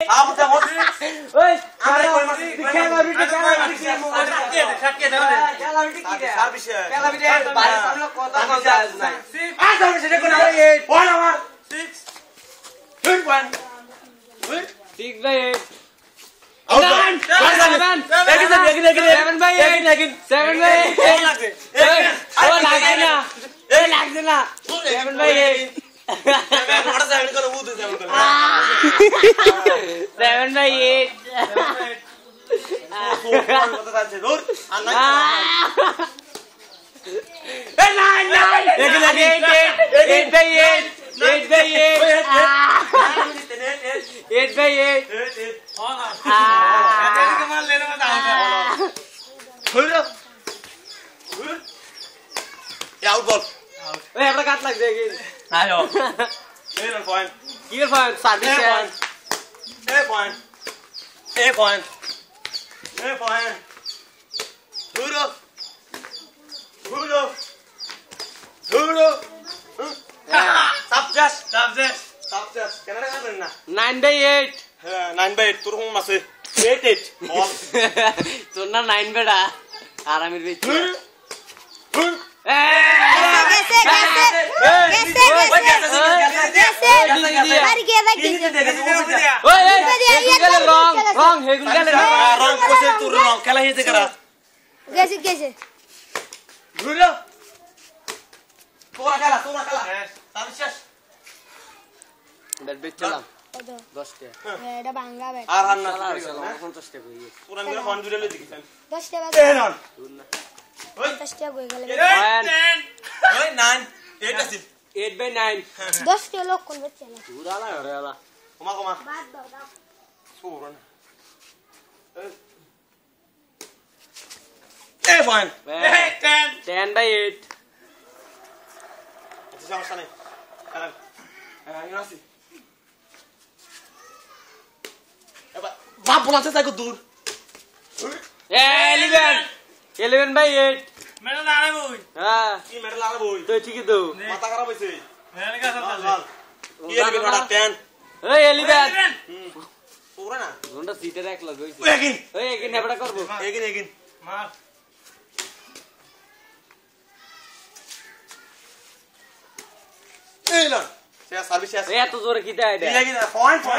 आप तो बहुत ओए আমরা কই মারছি খেলা বিটি সাকিয়ে দাও খেলা বিটি কি রে সার বিষয় খেলা বিটি বাইরে সামনে কথা বলতে আস নাই আ সামনে সেটা কোন আমার 8 বল আমার 6 1 6 by 8 আউট 7 by 8 7 by 8 লাগছে ও লাগছে না 7 by 8 বড় সাইড করে উদ দে 7 by 8 কত আছে দূর আর নাই ए 8 by 8 8 by 8 8 by 8 के मार लेने में आओ खोल रे ये आउट बॉल ओए हमरा काट लग जाएगी आयो a run point gear point service a point a point a point गुरु गुरु गुरु सबजस्ट কেনারে কাটেন না 9 by 8 9 by 8 তোর কোন আছে 8 8 বল তোর না 9 বেটা আরামের বেচি রং হেগুন গেলে রং কোসে তোর রং খেলা হইছে করা कैसे ঘুরো তোরা খেলা তার শেষ ব্যাট বেচলাম 10 টাকা এটা ভাঙা বে আর হান না 50 টাকা হয়ে গেছে পুরান করে ফোন জুড়ে লই দিছেন 10 টাকা এ রন ওই 10 টাকা হয়ে গেল ওই 9 8 আছে 8 by 9 10 টাকা লোক কোন বেচে না পুরালা রে আলা কমা বাদ দাও দাও সুরন এ ফাইন 10 by 8 আচ্ছা সমস্যা নেই ইউনাসি এবার বাপ বলাতে থাকো দূর 11 by 8 मेरा नारे बोई হ্যাঁ কি মেরে লাগা বই তো ঠিকই তো মাথা খারাপ হইছে मैंने क्या सब কি এলবে বড় 10 ওই 11 পুরা না ঘন্টা সিটে রাখ লগ হইছে ওই এগিন ওই কি নেবড়া করব এগিন मार এই লন সে সার্ভিস শেষ এত জোরে কি দেয় এই লাগি না পয়েন্ট